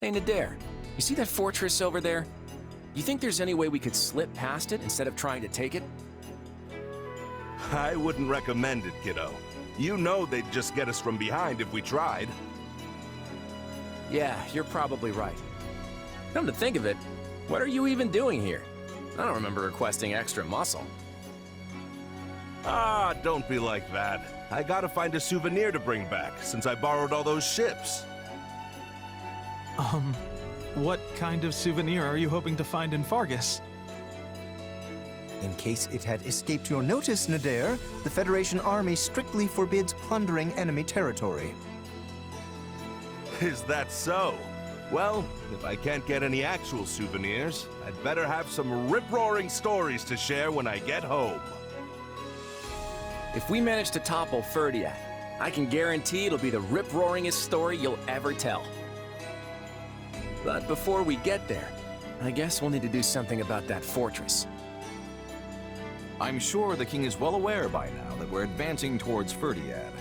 Hey, Nadir, you see that fortress over there? You think there's any way we could slip past it instead of trying to take it? I wouldn't recommend it, kiddo. You know they'd just get us from behind if we tried. Yeah, you're probably right. Come to think of it, what are you even doing here? I don't remember requesting extra muscle. Ah, don't be like that. I gotta find a souvenir to bring back, since I borrowed all those ships. What kind of souvenir are you hoping to find in Fargus? In case it had escaped your notice, Nadir, the Federation army strictly forbids plundering enemy territory. Is that so? Well, if I can't get any actual souvenirs, I'd better have some rip-roaring stories to share when I get home. If we manage to topple Ferdiad, I can guarantee it'll be the rip-roaringest story you'll ever tell. But before we get there, I guess we'll need to do something about that fortress. I'm sure the king is well aware by now that we're advancing towards Ferdiad.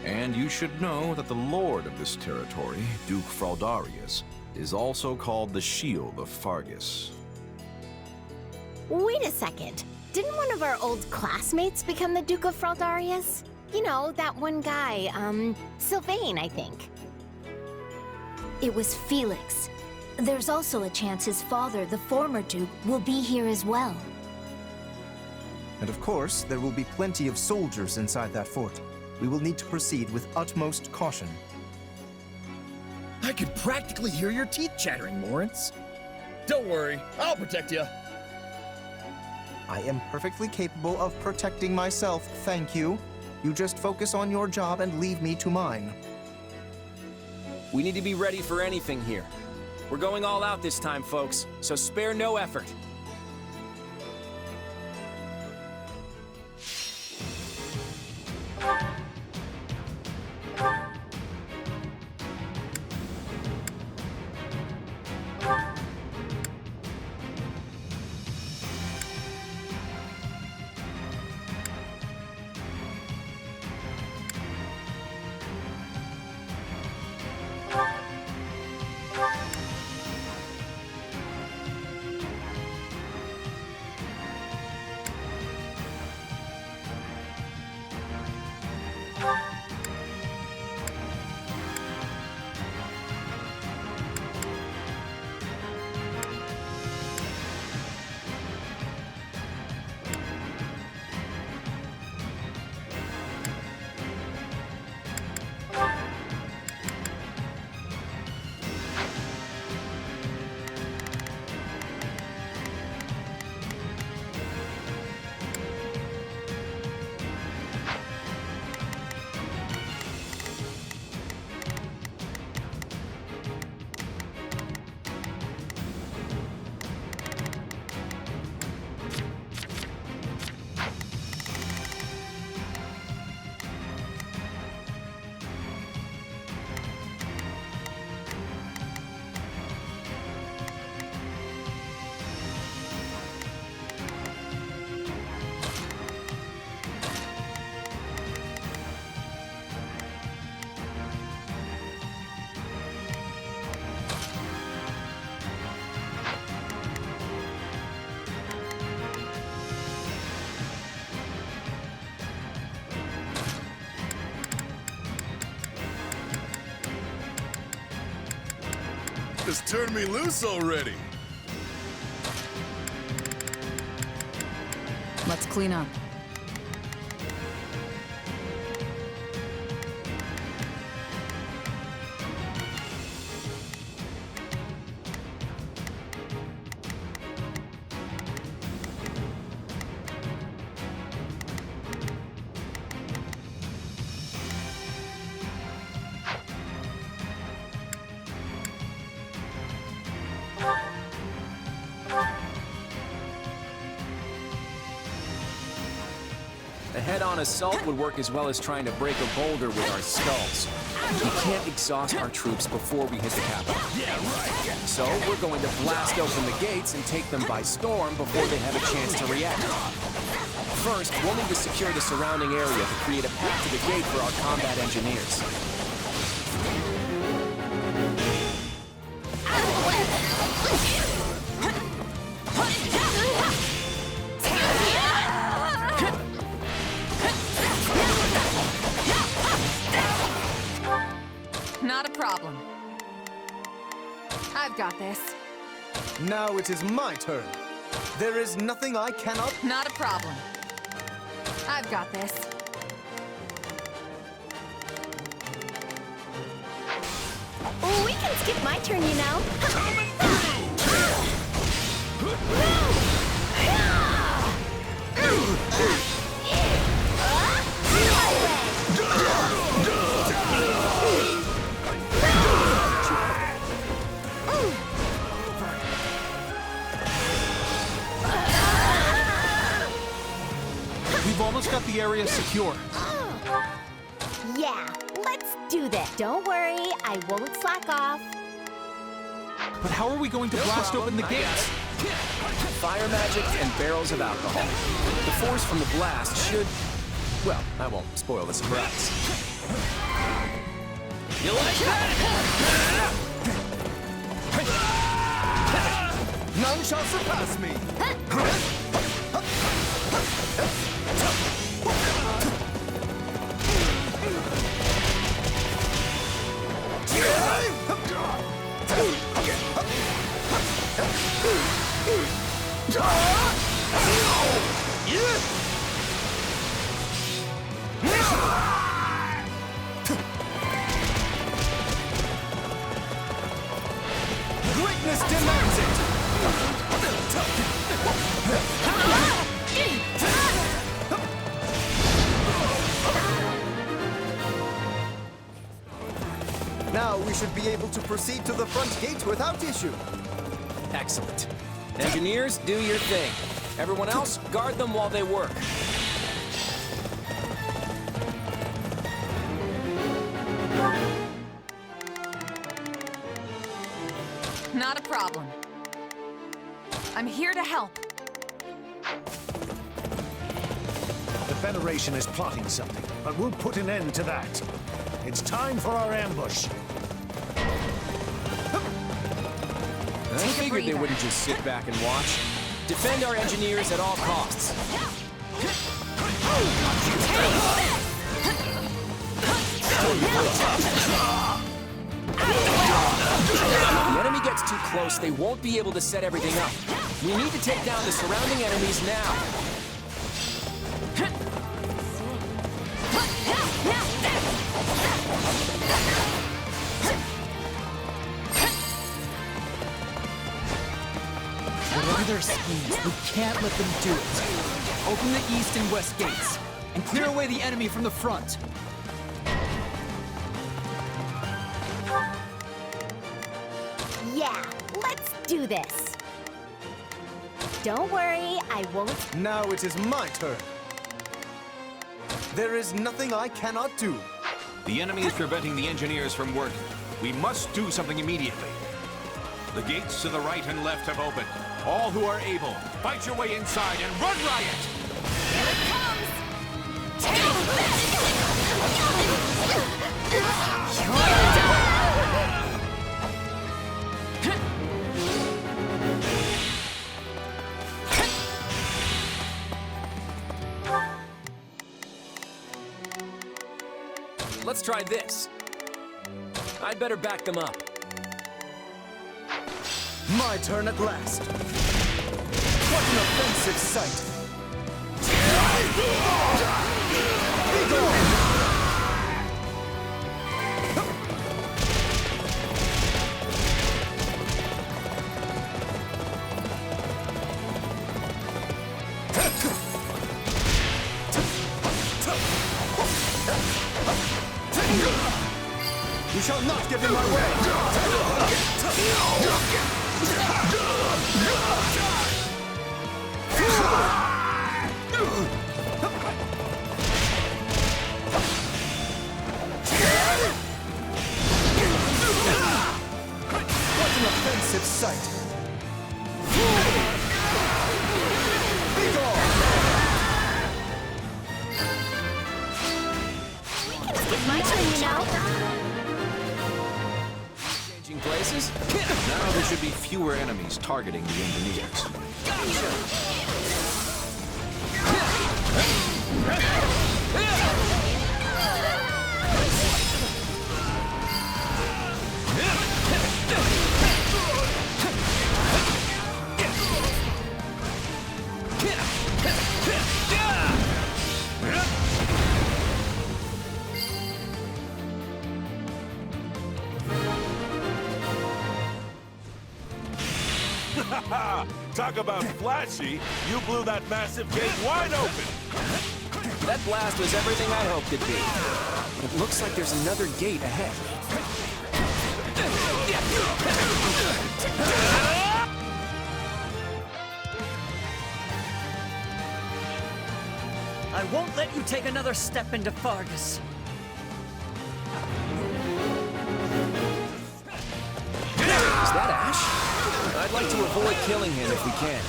And you should know that the lord of this territory, Duke Fraldarius, is also called the Shield of Fargus. Wait a second. Didn't one of our old classmates become the Duke of Fraldarius? You know, that one guy, Sylvain, I think. It was Felix. There's also a chance his father, the former Duke, will be here as well. And of course, there will be plenty of soldiers inside that fort. We will need to proceed with utmost caution. I could practically hear your teeth chattering, Lawrence. Don't worry, I'll protect you. I am perfectly capable of protecting myself, thank you. You just focus on your job and leave me to mine. We need to be ready for anything here. We're going all out this time, folks, so spare no effort. Just turn me loose already. Let's clean up. A head-on assault would work as well as trying to break a boulder with our skulls. We can't exhaust our troops before we hit the capital. So we're going to blast open the gates and take them by storm before they have a chance to react. First, we'll need to secure the surrounding area to create a path to the gate for our combat engineers. Now it is my turn. There is nothing I cannot... Not a problem. I've got this. Oh, we can skip my turn, you know. We've almost got the area secure. Yeah, let's do this. Don't worry, I won't slack off. But how are we going to blast open the gates? Fire magic and barrels of alcohol. The force from the blast should... Well, I won't spoil the surprise. You like that? None shall surpass me! Greatness demands it! Now we should be able to proceed to the front gate without issue. Excellent. Engineers, do your thing. Everyone else, guard them while they work. Not a problem. I'm here to help. The Federation is plotting something, but we'll put an end to that. It's time for our ambush. I figured they wouldn't just sit back and watch. Defend our engineers at all costs. If the enemy gets too close, they won't be able to set everything up. We need to take down the surrounding enemies now. Whatever their schemes, we can't let them do it. Open the east and west gates, and clear away the enemy from the front. Yeah, let's do this. Don't worry, I won't. Now it is my turn. There is nothing I cannot do. The enemy is preventing the engineers from working. We must do something immediately. The gates to the right and left have opened. All who are able, fight your way inside and run riot! Here it comes! Let's try this. I'd better back them up. My turn at last. What an offensive sight! Be gone! You shall not get in my way! What an offensive sight! Be gone! It's my turn, you know. Changing places? Now there should be fewer enemies targeting the engineers. Talk about flashy, you blew that massive gate wide open! That blast was everything I hoped it'd be. It looks like there's another gate ahead. I won't let you take another step into Fargus. Is that Ashe? I'd like to avoid killing him if we can.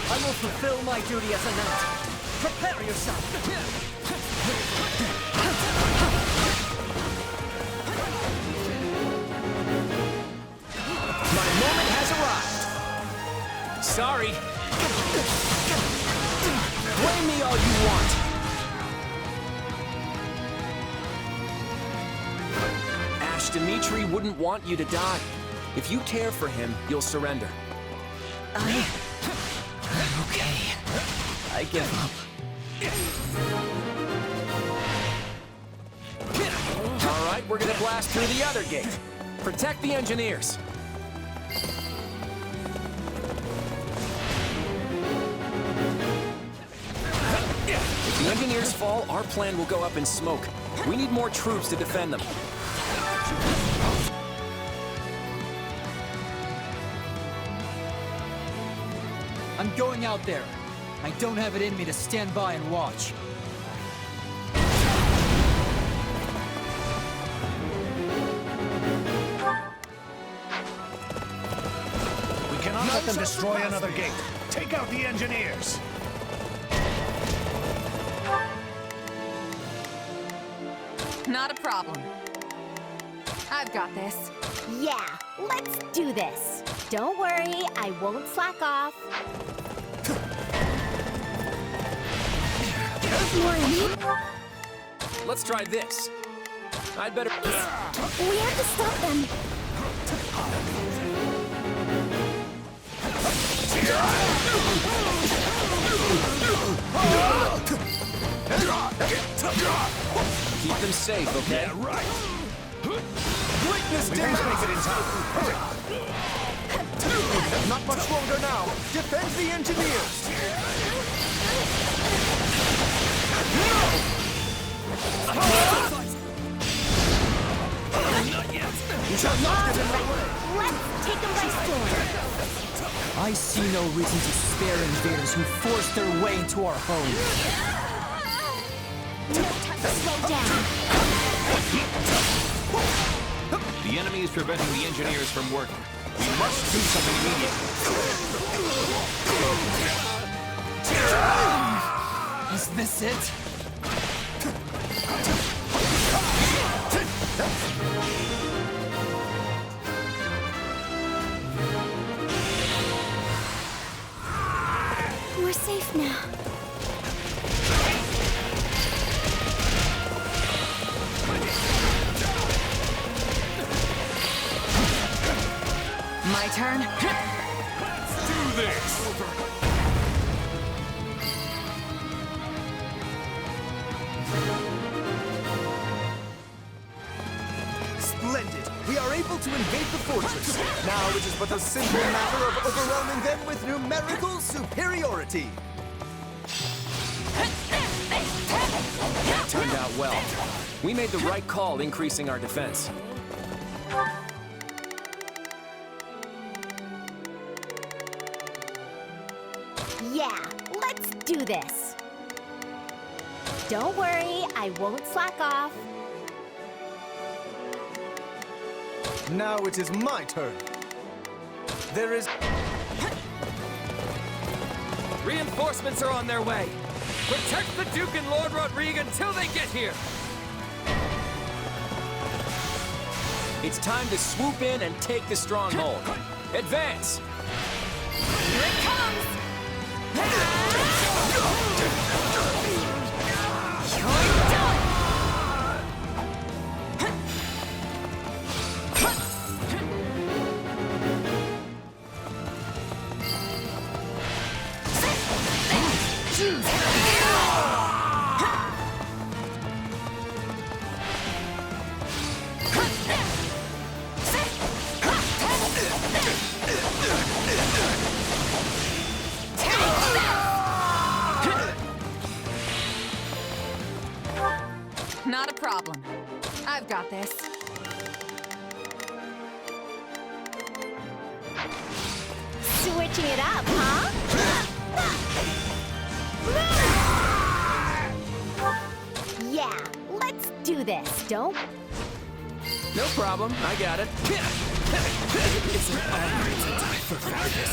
I will fulfill my duty as a knight. Prepare yourself. My moment has arrived. Sorry. Blame me all you want. Ashe, Dimitri wouldn't want you to die. If you care for him, you'll surrender. Okay. I give up. All right, we're gonna blast through the other gate. Protect the engineers. If the engineers fall, our plan will go up in smoke. We need more troops to defend them. I'm going out there. I don't have it in me to stand by and watch. We cannot let them destroy another gate. Take out the engineers. Not a problem. I've got this. Yeah, let's do this. Don't worry, I won't slack off. Let's try this. I'd better... We have to stop them. Keep them safe, okay? Yeah, right. Witness We won't make it in time. Hurry. Not much longer now. Defend the engineers. You shall not get in my way. Let's take them by storm. I see no reason to spare invaders who force their way into our home. No time to slow down. The enemy is preventing the engineers from working. We must do something immediately. Is this it? We're safe now. My turn? Let's do this! Splendid. We are able to invade the fortress. Now it is but a simple matter of overwhelming them with numerical superiority. That turned out well. We made the right call increasing our defense. Yeah, let's do this. Don't worry, I won't slack off. Now it is my turn. There is... Reinforcements are on their way. Protect the Duke and Lord Rodrigue until they get here. It's time to swoop in and take the stronghold. Advance! Here it comes! You're done! Not a problem. I've got this. Switching it up, huh? Yeah, let's do this, Dope. No problem, I got it. It's an honor to die for Fergus.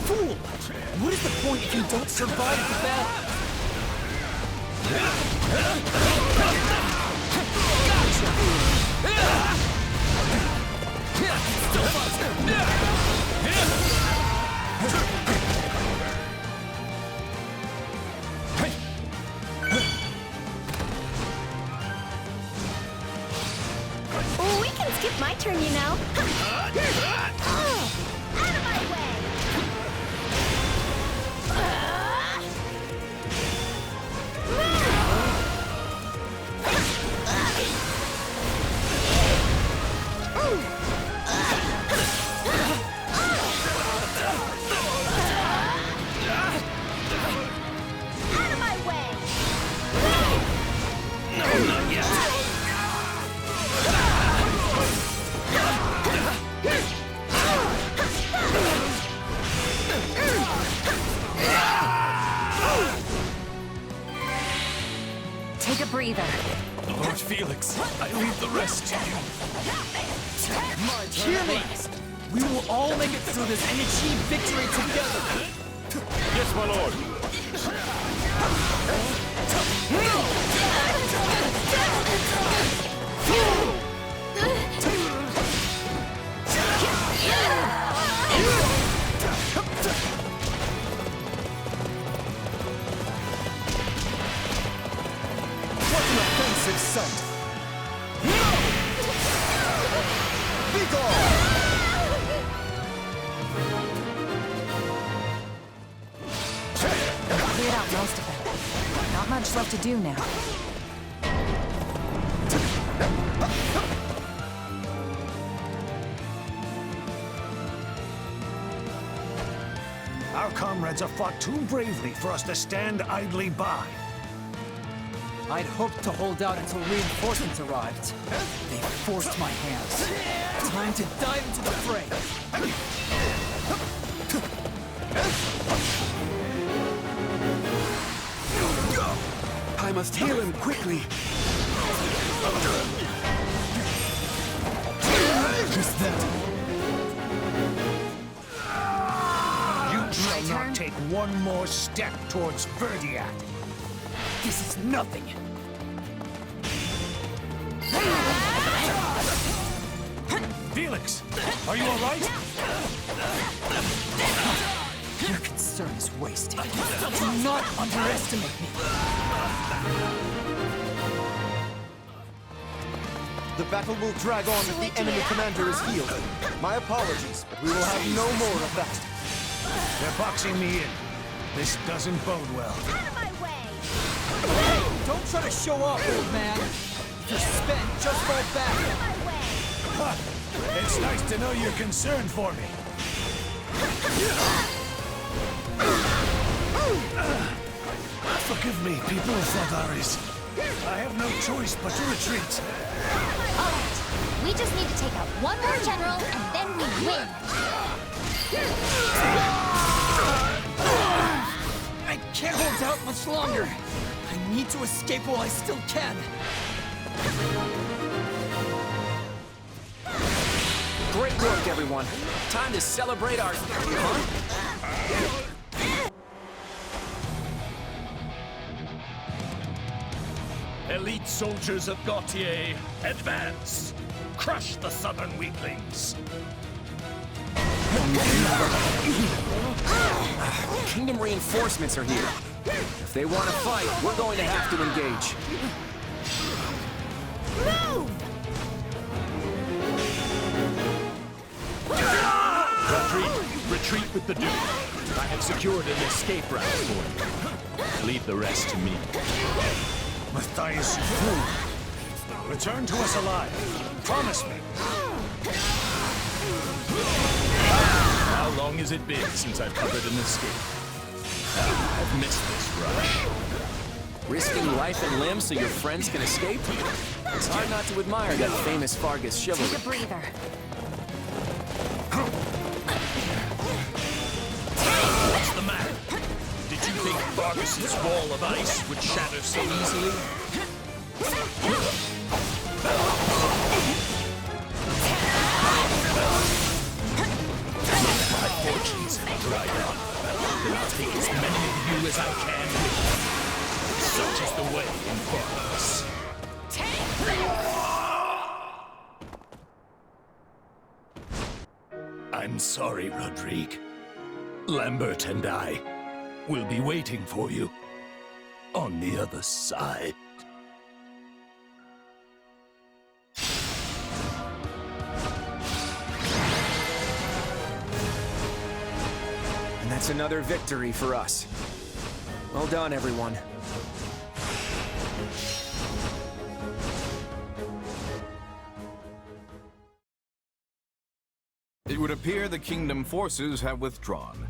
Fool! What is the point if you don't survive the battle? We can skip my turn, you know. Out of my way! Out of my way! No, not yet. Take a breather. Lord Felix, I leave the rest to you. Hear me! We will all make it through this and achieve victory together! Yes, my lord. What an offensive sight! Be gone! Cleared out most of them. Not much left to do now. Our comrades have fought too bravely for us to stand idly by. I'd hoped to hold out until reinforcements arrived. They forced my hands. Time to dive into the fray. I must heal him quickly. Just that. You shall not take one more step towards Verdiat. This is nothing. Felix, are you all right? Your concern is wasted. Do not underestimate me. The battle will drag on if the enemy commander is healed. My apologies, but we will have no more of that. They're boxing me in. This doesn't bode well. Out of my way! Hey, don't try to show off, old man. If you're spent, just fall back. Out of my way! Ha! It's nice to know you're concerned for me. Forgive me, people of Fladaris. I have no choice but to retreat. Alright, we just need to take out one more general, and then we win. I can't hold out much longer. I need to escape while I still can. Great work, everyone. Time to celebrate our... Huh? Elite soldiers of Gautier, advance! Crush the southern weaklings! Kingdom reinforcements are here. If they want to fight, we're going to have to engage. Move! Retreat with the Duke. I have secured an escape route for you. Leave the rest to me. Matthias, you fool. Return to us alive. Promise me. How long has it been since I've covered an escape? I've missed this rush. Risking life and limb so your friends can escape? It's hard not to admire that famous Fargus chivalry. Take a breather. What's the matter? Did you think Fargus's wall of ice would shatter so easily? My fortunes have dried up. Then I'll take as many of you as I can with me. Such is the way in Fargus. I'm sorry, Rodrigue. Lambert and I will be waiting for you on the other side. And that's another victory for us. Well done, everyone. It would appear the Kingdom forces have withdrawn.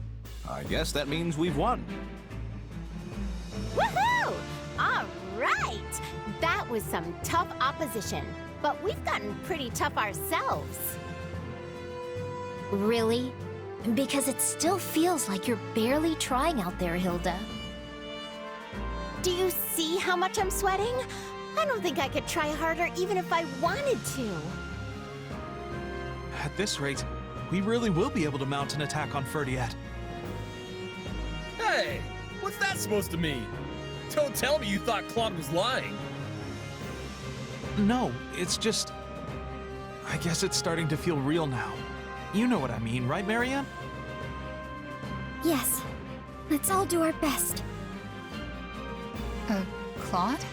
I guess that means we've won. Woohoo! All right! That was some tough opposition, but we've gotten pretty tough ourselves. Really? Because it still feels like you're barely trying out there, Hilda. Do you see how much I'm sweating? I don't think I could try harder even if I wanted to. At this rate, we really will be able to mount an attack on Ferdiat. Hey, what's that supposed to mean? Don't tell me you thought Claude was lying. No, it's just... I guess it's starting to feel real now. You know what I mean, right, Marianne? Yes. Let's all do our best. Claude?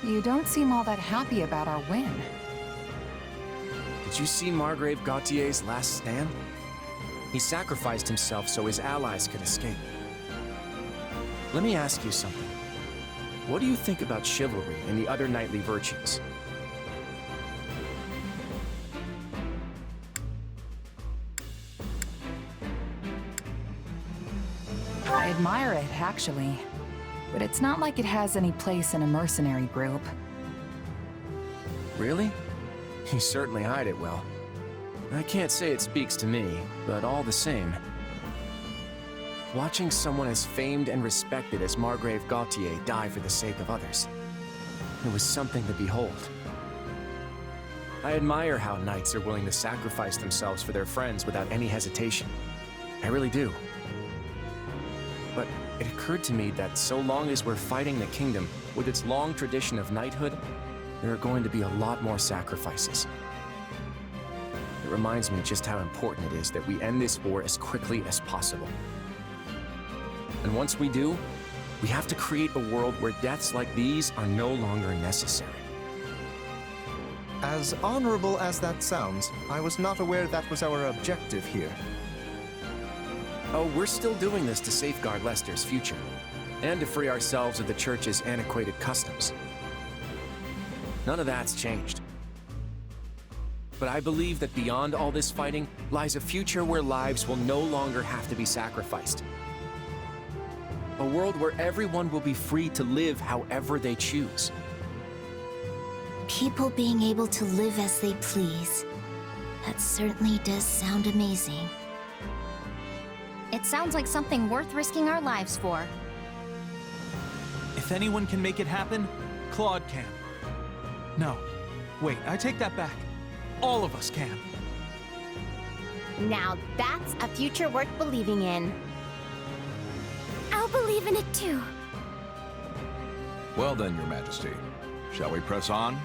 You don't seem all that happy about our win. Did you see Margrave Gautier's last stand? He sacrificed himself so his allies could escape. Let me ask you something. What do you think about chivalry and the other knightly virtues? I admire it, actually. But it's not like it has any place in a mercenary group. Really? You certainly hide it well. I can't say it speaks to me, but all the same. Watching someone as famed and respected as Margrave Gautier die for the sake of others, it was something to behold. I admire how knights are willing to sacrifice themselves for their friends without any hesitation. I really do. But it occurred to me that so long as we're fighting the kingdom, with its long tradition of knighthood, there are going to be a lot more sacrifices. It reminds me just how important it is that we end this war as quickly as possible. And once we do, we have to create a world where deaths like these are no longer necessary. As honorable as that sounds, I was not aware that was our objective here. Oh, we're still doing this to safeguard Leicester's future, and to free ourselves of the Church's antiquated customs. None of that's changed. But I believe that beyond all this fighting lies a future where lives will no longer have to be sacrificed. A world where everyone will be free to live however they choose. People being able to live as they please. That certainly does sound amazing. It sounds like something worth risking our lives for. If anyone can make it happen, Claude can. No. Wait, I take that back. All of us can. Now that's a future worth believing in. I'll believe in it too. Well then, Your Majesty. Shall we press on?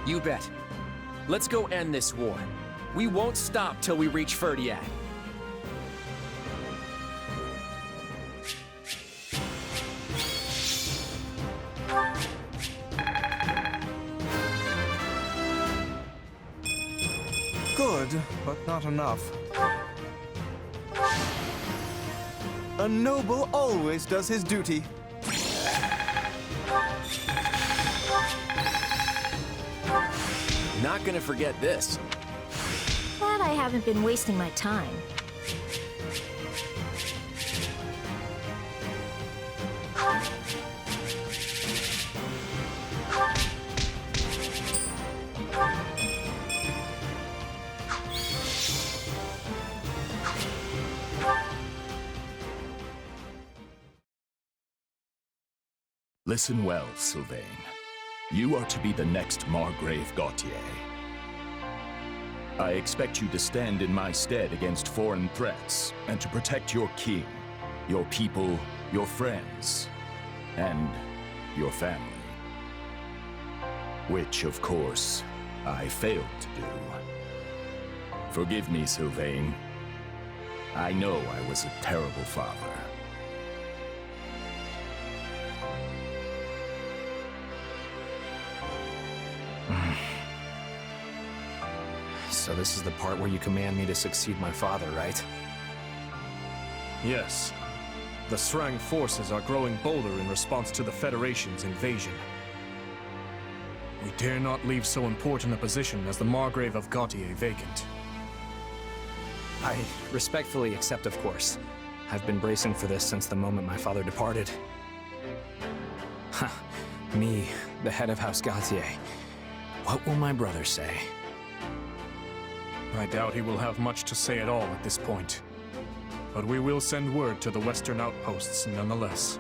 You bet. Let's go end this war. We won't stop till we reach Ferdiat. Good, but not enough. A noble always does his duty. Not gonna forget this. Glad I haven't been wasting my time. Listen well, Sylvain. You are to be the next Margrave Gautier. I expect you to stand in my stead against foreign threats, and to protect your king, your people, your friends, and your family. Which, of course, I failed to do. Forgive me, Sylvain. I know I was a terrible father. So this is the part where you command me to succeed my father, right? Yes. The Srang forces are growing bolder in response to the Federation's invasion. We dare not leave so important a position as the Margrave of Gautier vacant. I respectfully accept, of course. I've been bracing for this since the moment my father departed. Me, the head of House Gautier. What will my brother say? I doubt he will have much to say at all at this point. But we will send word to the western outposts nonetheless.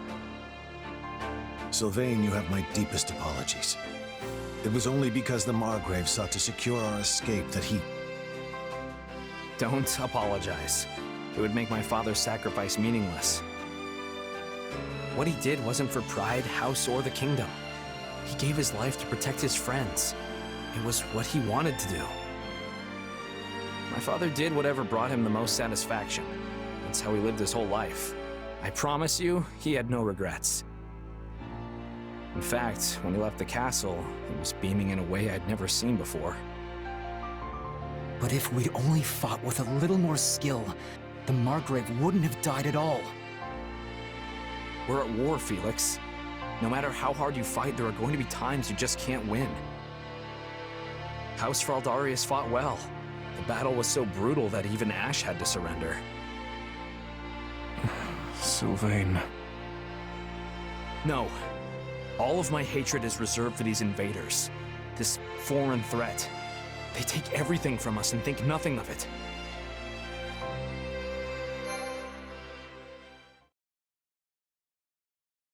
Sylvain, you have my deepest apologies. It was only because the Margrave sought to secure our escape that he... Don't apologize. It would make my father's sacrifice meaningless. What he did wasn't for pride, house, or the kingdom. He gave his life to protect his friends. It was what he wanted to do. My father did whatever brought him the most satisfaction. That's how he lived his whole life. I promise you, he had no regrets. In fact, when he left the castle, he was beaming in a way I'd never seen before. But if we'd only fought with a little more skill, the Margrave wouldn't have died at all. We're at war, Felix. No matter how hard you fight, there are going to be times you just can't win. House Fraldarius fought well. The battle was so brutal that even Ashe had to surrender. Sylvain. No. All of my hatred is reserved for these invaders. This foreign threat. They take everything from us and think nothing of it.